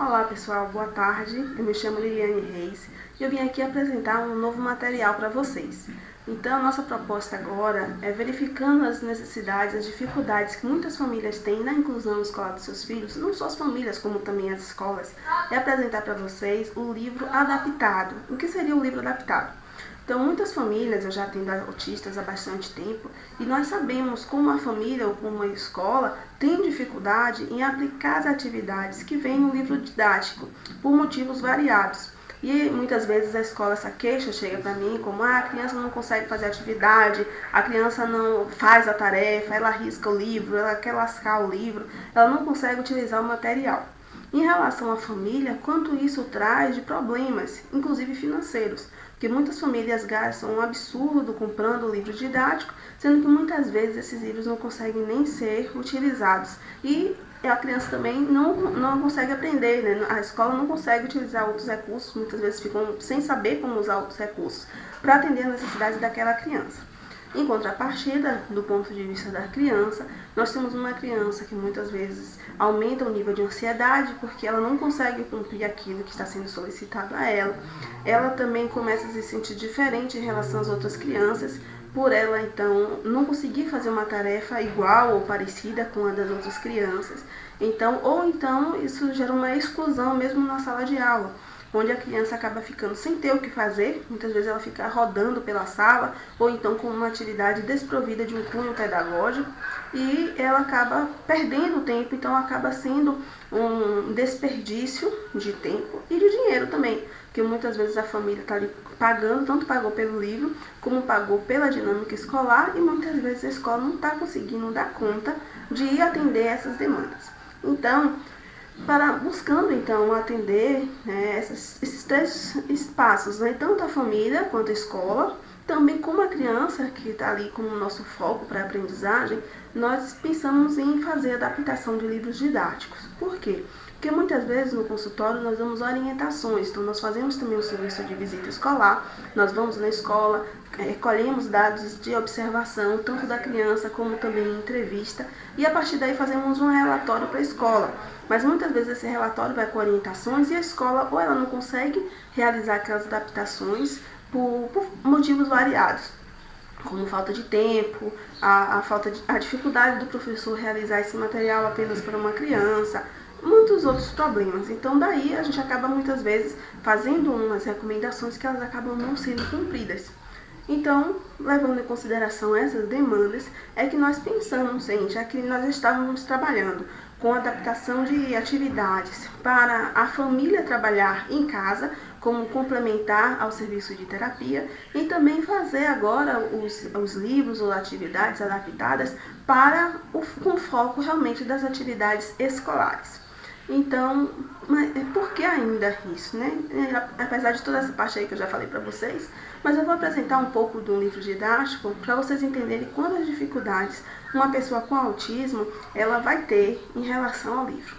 Olá pessoal, boa tarde. Eu me chamo Liliane Reis e eu vim aqui apresentar um novo material para vocês. Então, a nossa proposta agora é verificando as necessidades, as dificuldades que muitas famílias têm na inclusão escolar dos seus filhos, não só as famílias, como também as escolas, é apresentar para vocês o livro adaptado. O que seria o livro adaptado? Então, muitas famílias, eu já atendo autistas há bastante tempo, e nós sabemos como a família ou como a escola tem dificuldade em aplicar as atividades que vem no livro didático, por motivos variados. E muitas vezes a escola, essa queixa chega para mim como a criança não consegue fazer atividade, a criança não faz a tarefa, ela risca o livro, ela quer lascar o livro, ela não consegue utilizar o material. Em relação à família, quanto isso traz de problemas, inclusive financeiros, porque muitas famílias gastam um absurdo comprando livros didáticos, sendo que muitas vezes esses livros não conseguem nem ser utilizados. E a criança também não consegue aprender, né? A escola não consegue utilizar outros recursos, muitas vezes ficam sem saber como usar outros recursos para atender a necessidade daquela criança. Em contrapartida, do ponto de vista da criança, nós temos uma criança que muitas vezes aumenta o nível de ansiedade porque ela não consegue cumprir aquilo que está sendo solicitado a ela. Ela também começa a se sentir diferente em relação às outras crianças, por ela então não conseguir fazer uma tarefa igual ou parecida com a das outras crianças. Ou então isso gera uma exclusão mesmo na sala de aula, onde a criança acaba ficando sem ter o que fazer, muitas vezes ela fica rodando pela sala, ou então com uma atividade desprovida de um cunho pedagógico, e ela acaba perdendo tempo, então acaba sendo um desperdício de tempo e de dinheiro também, porque muitas vezes a família está ali pagando, tanto pagou pelo livro, como pagou pela dinâmica escolar, e muitas vezes a escola não está conseguindo dar conta de atender essas demandas. Então, buscando então atender esses três espaços, né, tanto a família quanto a escola, também como a criança que está ali como nosso foco para a aprendizagem, nós pensamos em fazer adaptação de livros didáticos. Por quê? Porque muitas vezes no consultório nós damos orientações, então nós fazemos também o serviço de visita escolar, nós vamos na escola, colhemos dados de observação, tanto da criança como também em entrevista, e a partir daí fazemos um relatório para a escola. Mas muitas vezes esse relatório vai com orientações e a escola ou ela não consegue realizar aquelas adaptações por motivos variados, como falta de tempo, a dificuldade do professor realizar esse material apenas para uma criança, muitos outros problemas. Então daí a gente acaba muitas vezes fazendo umas recomendações que elas acabam não sendo cumpridas. Então, levando em consideração essas demandas, é que nós pensamos já que nós estávamos trabalhando com adaptação de atividades para a família trabalhar em casa, como complementar ao serviço de terapia, e também fazer agora os livros ou atividades adaptadas com foco realmente das atividades escolares. Então, por que ainda isso, né? Apesar de toda essa parte aí que eu já falei para vocês, mas eu vou apresentar um pouco do livro didático para vocês entenderem quantas dificuldades uma pessoa com autismo ela vai ter em relação ao livro.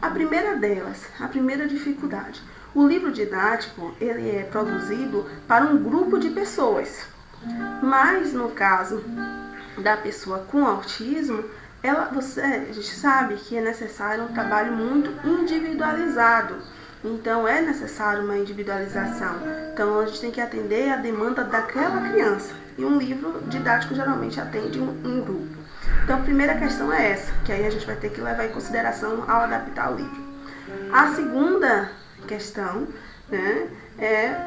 A primeira delas, a primeira dificuldade, o livro didático ele é produzido para um grupo de pessoas, mas no caso da pessoa com autismo, a gente sabe que é necessário um trabalho muito individualizado. Então, é necessário uma individualização. Então, a gente tem que atender a demanda daquela criança. E um livro didático geralmente atende um grupo. Então, a primeira questão é essa, que aí a gente vai ter que levar em consideração ao adaptar o livro. A segunda questão, é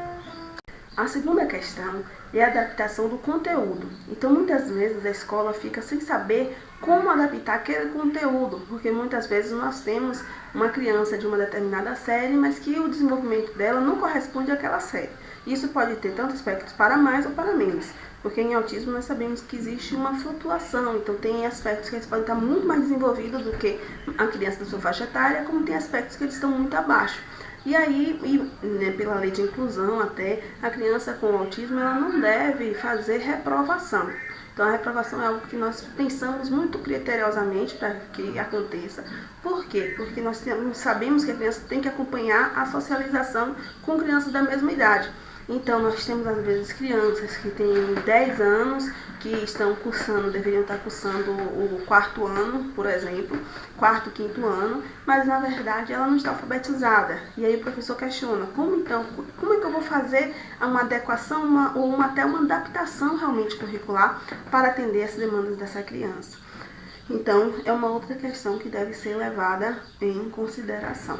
a adaptação do conteúdo. Então, muitas vezes a escola fica sem saber como adaptar aquele conteúdo, porque muitas vezes nós temos uma criança de uma determinada série, mas que o desenvolvimento dela não corresponde àquela série. Isso pode ter tanto aspectos para mais ou para menos, porque em autismo nós sabemos que existe uma flutuação, então tem aspectos que eles podem estar muito mais desenvolvidos do que a criança da sua faixa etária, como tem aspectos que eles estão muito abaixo. E aí, pela lei de inclusão até, a criança com autismo ela não deve fazer reprovação. Então a reprovação é algo que nós pensamos muito criteriosamente para que aconteça. Por quê? Porque nós sabemos que a criança tem que acompanhar a socialização com crianças da mesma idade. Então, nós temos, às vezes, crianças que têm 10 anos, que estão cursando, deveriam estar cursando o quarto ano, por exemplo, quarto, quinto ano, mas, na verdade, ela não está alfabetizada. E aí o professor questiona, como é que eu vou fazer uma adequação ou até uma adaptação realmente curricular para atender as demandas dessa criança? Então, é uma outra questão que deve ser levada em consideração.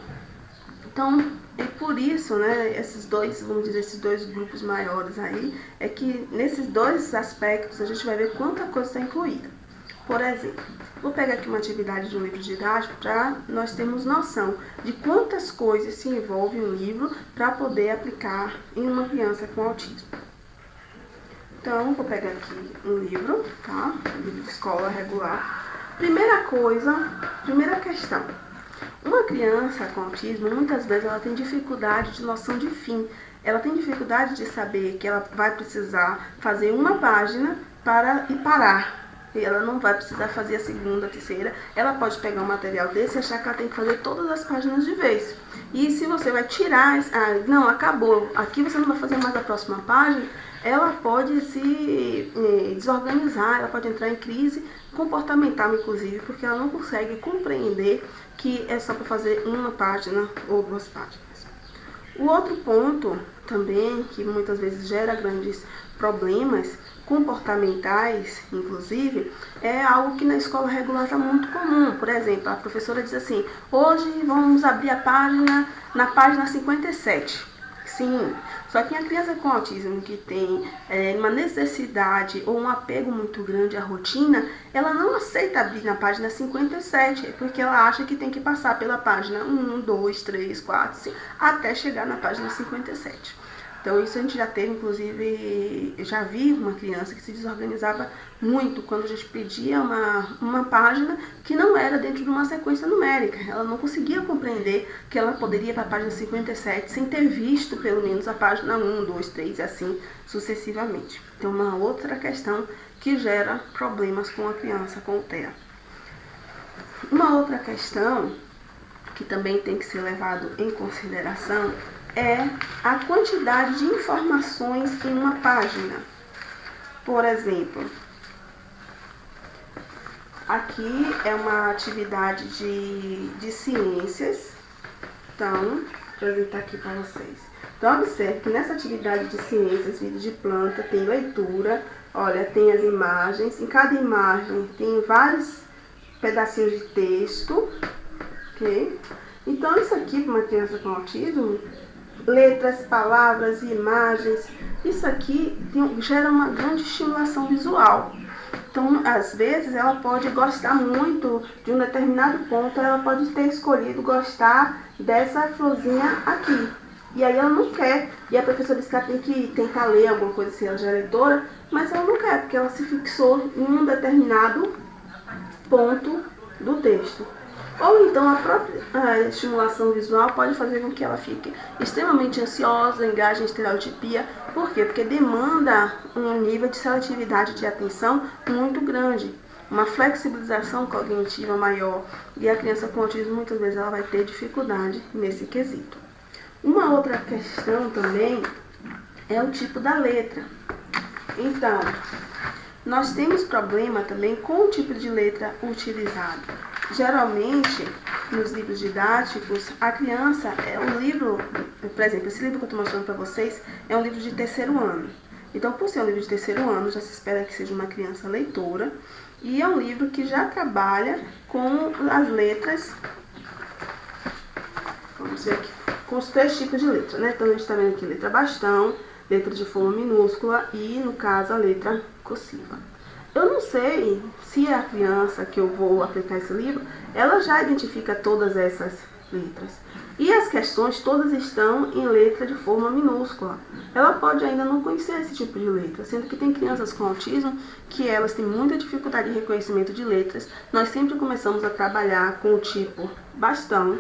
Então, e por isso, né, esses dois grupos maiores aí, é que nesses dois aspectos a gente vai ver quanta coisa está incluída. Por exemplo, vou pegar aqui uma atividade de um livro didático para nós termos noção de quantas coisas se envolve um livro para poder aplicar em uma criança com autismo. Então, vou pegar aqui um livro, tá? Um livro de escola regular. Primeira questão. Uma criança com autismo, muitas vezes ela tem dificuldade de noção de fim. Ela tem dificuldade de saber que ela vai precisar fazer uma página e parar. E ela não vai precisar fazer a segunda, a terceira. Ela pode pegar um material desse e achar que ela tem que fazer todas as páginas de vez. E se você vai tirar, não, acabou, aqui você não vai fazer mais a próxima página, ela pode se desorganizar, ela pode entrar em crise comportamental, inclusive, porque ela não consegue compreender que é só para fazer uma página ou duas páginas. O outro ponto também, que muitas vezes gera grandes problemas comportamentais, inclusive, é algo que na escola regular está muito comum. Por exemplo, a professora diz assim, hoje vamos abrir a página na página 57. Sim, só que a criança com autismo que tem uma necessidade ou um apego muito grande à rotina, ela não aceita abrir na página 57, porque ela acha que tem que passar pela página 1, 2, 3, 4, 5, até chegar na página 57. Então, isso a gente já teve, inclusive, eu já vi uma criança que se desorganizava muito quando a gente pedia uma página que não era dentro de uma sequência numérica. Ela não conseguia compreender que ela poderia ir para a página 57 sem ter visto, pelo menos, a página 1, 2, 3 e assim sucessivamente. Então, uma outra questão que gera problemas com a criança com TEA. Uma outra questão que também tem que ser levado em consideração é a quantidade de informações em uma página. Por exemplo, aqui é uma atividade de ciências. Então, vou apresentar aqui para vocês. Então, observe que nessa atividade de ciências, vida de planta, tem leitura, olha, tem as imagens. Em cada imagem tem vários pedacinhos de texto, ok? Então, isso aqui para uma criança com autismo, letras, palavras e imagens, isso aqui gera uma grande estimulação visual. Então, às vezes, ela pode gostar muito de um determinado ponto, ela pode ter escolhido gostar dessa florzinha aqui. E aí ela não quer, e a professora disse que ela tem que tentar ler alguma coisa se ela já é leitora, mas ela não quer, porque ela se fixou em um determinado ponto do texto. Ou então a própria estimulação visual pode fazer com que ela fique extremamente ansiosa, engaje em estereotipia. Por quê? Porque demanda um nível de seletividade de atenção muito grande, uma flexibilização cognitiva maior, e a criança com autismo muitas vezes ela vai ter dificuldade nesse quesito. Uma outra questão também é o tipo da letra. Então, nós temos problema também com o tipo de letra utilizado. Geralmente, nos livros didáticos, a criança, o livro, por exemplo, esse livro que eu estou mostrando para vocês é um livro de terceiro ano. Então, por ser um livro de terceiro ano, já se espera que seja uma criança leitora. E é um livro que já trabalha com as letras, vamos ver aqui, com os 3 tipos de letra, né? Então, a gente está vendo aqui letra bastão, letra de forma minúscula e, no caso, a letra cursiva. Eu não sei se a criança que eu vou aplicar esse livro, ela já identifica todas essas letras. E as questões todas estão em letra de forma minúscula. Ela pode ainda não conhecer esse tipo de letra, sendo que tem crianças com autismo que elas têm muita dificuldade de reconhecimento de letras. Nós sempre começamos a trabalhar com o tipo bastão,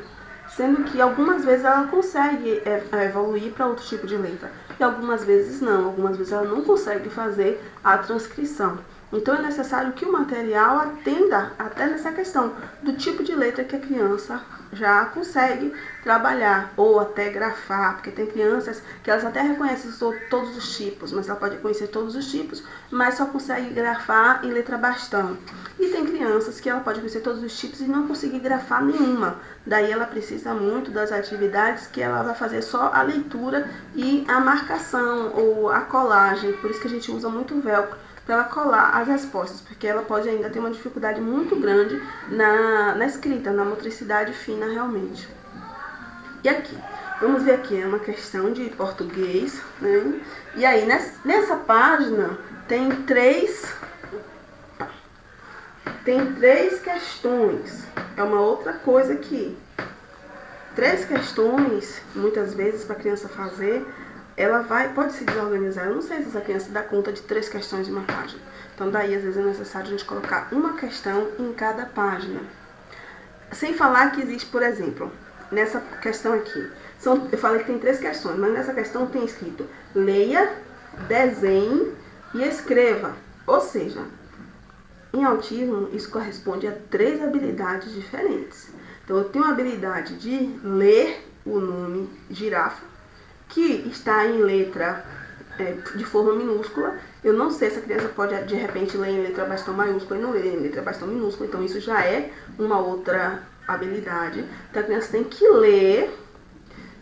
sendo que algumas vezes ela consegue evoluir para outro tipo de letra. E algumas vezes não, algumas vezes ela não consegue fazer a transcrição. Então, é necessário que o material atenda até nessa questão do tipo de letra que a criança já consegue trabalhar ou até grafar, porque tem crianças que elas até reconhecem todos os tipos, mas ela pode conhecer todos os tipos, mas só consegue grafar em letra bastão. E tem crianças que ela pode conhecer todos os tipos e não conseguir grafar nenhuma. Daí ela precisa muito das atividades que ela vai fazer só a leitura e a marcação ou a colagem. Por isso que a gente usa muito o velcro para ela colar as respostas, porque ela pode ainda ter uma dificuldade muito grande na escrita, na motricidade fina realmente. E aqui, vamos ver aqui, é uma questão de português, né? E aí, nessa página, tem três questões. É uma outra coisa aqui. 3 questões, muitas vezes, para a criança fazer, ela pode se desorganizar. Eu não sei se essa criança dá conta de 3 questões em uma página. Então, daí, às vezes, é necessário a gente colocar uma questão em cada página. Sem falar que existe, por exemplo, nessa questão aqui, eu falei que tem 3 questões, mas nessa questão tem escrito leia, desenhe e escreva. Ou seja, em autismo, isso corresponde a 3 habilidades diferentes. Então, eu tenho a habilidade de ler o nome girafa, que está em letra de forma minúscula. Eu não sei se a criança pode, de repente, ler em letra bastão maiúscula e não ler em letra bastão minúscula. Então, isso já é uma outra habilidade. Então, a criança tem que ler,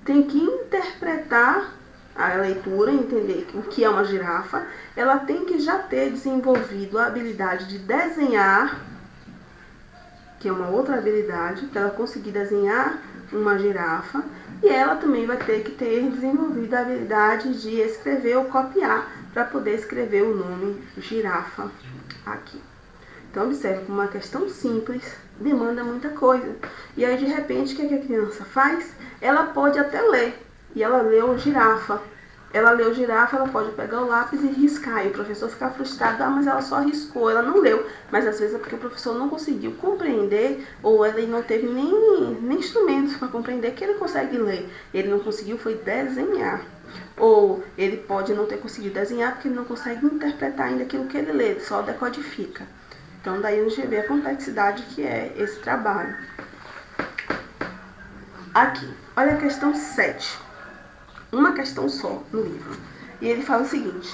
tem que interpretar a leitura, entender o que é uma girafa. Ela tem que já ter desenvolvido a habilidade de desenhar, que é uma outra habilidade, para ela conseguir desenhar uma girafa. E ela também vai ter que ter desenvolvido a habilidade de escrever ou copiar para poder escrever o nome girafa aqui. Então, observe como uma questão simples demanda muita coisa. E aí, de repente, o que a criança faz? Ela pode até ler. E ela leu girafa. Ela leu girafa, ela pode pegar o lápis e riscar. E o professor fica frustrado, mas ela só riscou, ela não leu. Mas às vezes é porque o professor não conseguiu compreender, ou ele não teve nem instrumentos para compreender que ele consegue ler. Ele não conseguiu foi desenhar. Ou ele pode não ter conseguido desenhar porque ele não consegue interpretar ainda aquilo que ele lê, ele só decodifica. Então daí a gente vê a complexidade que é esse trabalho. Aqui, olha a questão 7. Uma questão só no livro. E ele fala o seguinte: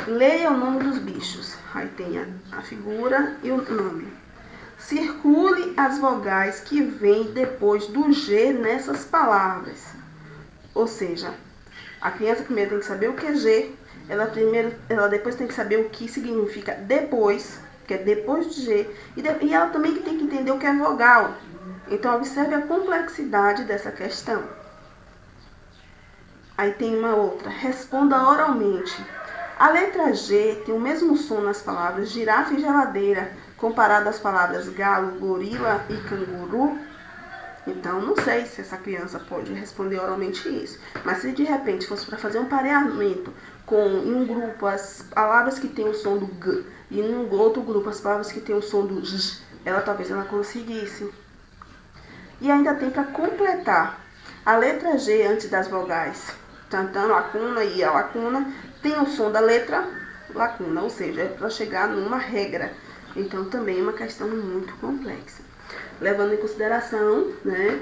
leia o nome dos bichos. Aí tem a figura e o nome. Circule as vogais que vêm depois do G nessas palavras. Ou seja, a criança primeiro tem que saber o que é G. Ela depois tem que saber o que significa depois, que é depois de G. E ela também tem que entender o que é vogal. Então, observe a complexidade dessa questão. Aí tem uma outra. Responda oralmente. A letra G tem o mesmo som nas palavras girafa e geladeira, comparado às palavras galo, gorila e canguru. Então, não sei se essa criança pode responder oralmente isso. Mas se de repente fosse para fazer um pareamento em um grupo as palavras que têm o som do G e em um outro grupo as palavras que têm o som do J, talvez ela conseguisse. E ainda tem para completar. A letra G antes das vogais, tantã, lacuna e a lacuna, tem o som da letra lacuna, ou seja, é para chegar numa regra. Então também é uma questão muito complexa. Levando em consideração, né,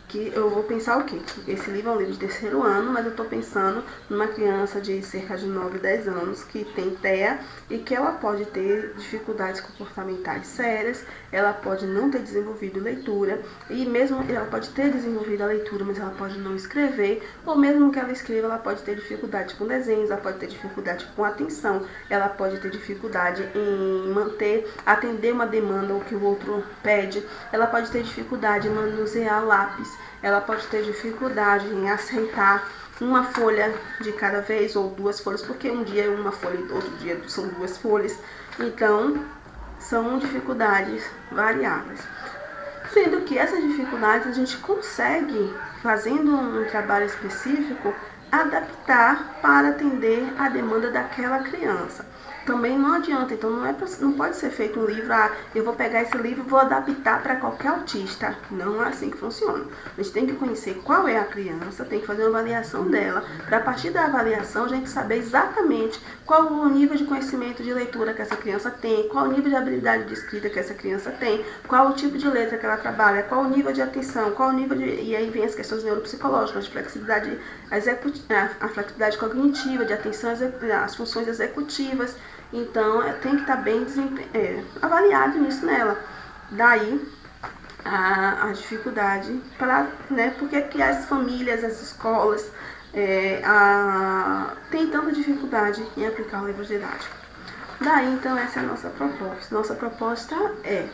que eu vou pensar o quê? Esse livro é um livro de 3º ano, mas eu estou pensando numa criança de cerca de 9, 10 anos que tem TEA e que ela pode ter dificuldades comportamentais sérias, ela pode não ter desenvolvido leitura e mesmo ela pode ter desenvolvido a leitura, mas ela pode não escrever, ou mesmo que ela escreva, ela pode ter dificuldade com desenhos, ela pode ter dificuldade com atenção, ela pode ter dificuldade em atender uma demanda ou que o outro pede, ela pode ter dificuldade em manusear lápis, ela pode ter dificuldade em aceitar uma folha de cada vez ou 2 folhas, porque um dia é uma folha e outro dia são 2 folhas. Então, são dificuldades variáveis. Sendo que essas dificuldades a gente consegue, fazendo um trabalho específico, adaptar para atender a demanda daquela criança. Também não adianta, então não pode ser feito um livro, eu vou pegar esse livro e vou adaptar para qualquer autista. Não é assim que funciona. A gente tem que conhecer qual é a criança, tem que fazer uma avaliação dela, para a partir da avaliação a gente saber exatamente qual o nível de conhecimento de leitura que essa criança tem, qual o nível de habilidade de escrita que essa criança tem, qual o tipo de letra que ela trabalha, qual o nível de atenção, qual o nível de... E aí vem as questões neuropsicológicas, de flexibilidade a flexibilidade cognitiva, de atenção às funções executivas. Então, tem que estar bem avaliado nisso nela. Daí, a dificuldade, porque que as famílias, as escolas, têm tanta dificuldade em aplicar o livro didático. Daí, então, essa é a nossa proposta. Nossa proposta é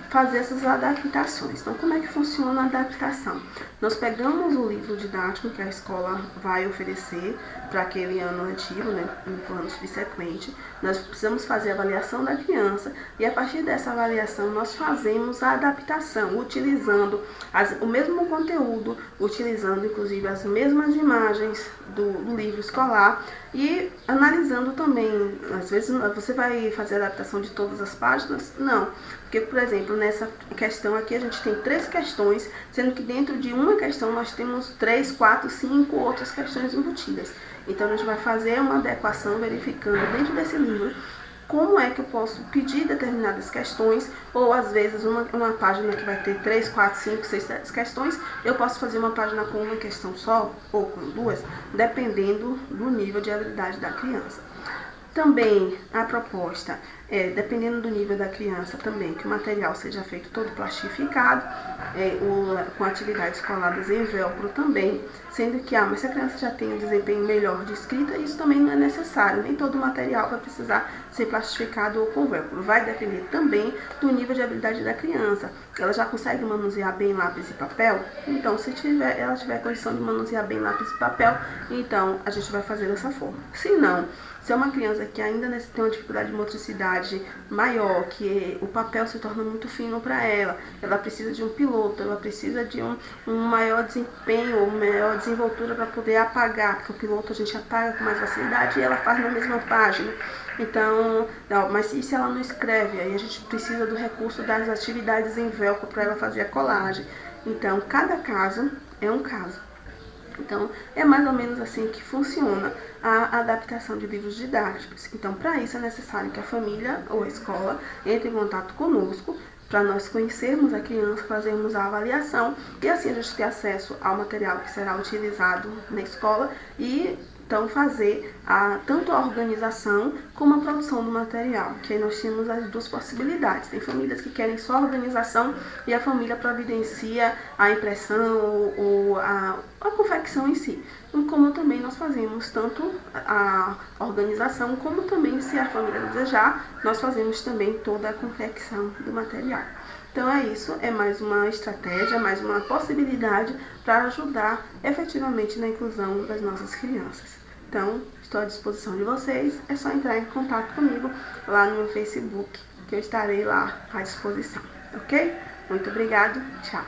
fazer essas adaptações. Então, como é que funciona a adaptação? Nós pegamos o livro didático que a escola vai oferecer para aquele ano letivo, no ano subsequente. Nós precisamos fazer a avaliação da criança e, a partir dessa avaliação, nós fazemos a adaptação, utilizando o mesmo conteúdo, utilizando, inclusive, as mesmas imagens do livro escolar e analisando também. Às vezes, você vai fazer a adaptação de todas as páginas? Não. Porque, por exemplo, nessa questão aqui a gente tem 3 questões, sendo que dentro de uma questão nós temos 3, 4, 5 outras questões embutidas. Então, a gente vai fazer uma adequação verificando dentro desse livro como é que eu posso pedir determinadas questões, ou às vezes uma página que vai ter 3, 4, 5, 6, 7 questões, eu posso fazer uma página com uma questão só, ou com 2, dependendo do nível de habilidade da criança. Também a proposta é, dependendo do nível da criança também, que o material seja feito todo plastificado, com atividades coladas em velcro também, sendo que, mas se a criança já tem um desempenho melhor de escrita, isso também não é necessário, nem todo o material vai precisar ser plastificado ou com velcro. Vai depender também do nível de habilidade da criança. Ela já consegue manusear bem lápis e papel? Então, se ela tiver condição de manusear bem lápis e papel, então a gente vai fazer dessa forma. Se não, se é uma criança que ainda tem uma dificuldade de motricidade maior, que o papel se torna muito fino para ela precisa de um piloto, ela precisa de um maior desempenho, uma maior desenvoltura para poder apagar, porque o piloto a gente apaga com mais facilidade e ela faz na mesma página. Então, mas e se ela não escreve? Aí a gente precisa do recurso das atividades em velcro para ela fazer a colagem. Então, cada caso é um caso. Então, é mais ou menos assim que funciona a adaptação de livros didáticos. Então, para isso é necessário que a família ou a escola entre em contato conosco, para nós conhecermos a criança, fazermos a avaliação e assim a gente ter acesso ao material que será utilizado na escola e então fazer tanto a organização como a produção do material, que aí nós temos as duas possibilidades. Tem famílias que querem só a organização e a família providencia a impressão ou a confecção em si. Como também nós fazemos tanto a organização, como também, se a família desejar, nós fazemos também toda a confecção do material. Então é isso, é mais uma estratégia, mais uma possibilidade para ajudar efetivamente na inclusão das nossas crianças. Então, estou à disposição de vocês, é só entrar em contato comigo lá no meu Facebook, que eu estarei lá à disposição, ok? Muito obrigado, tchau!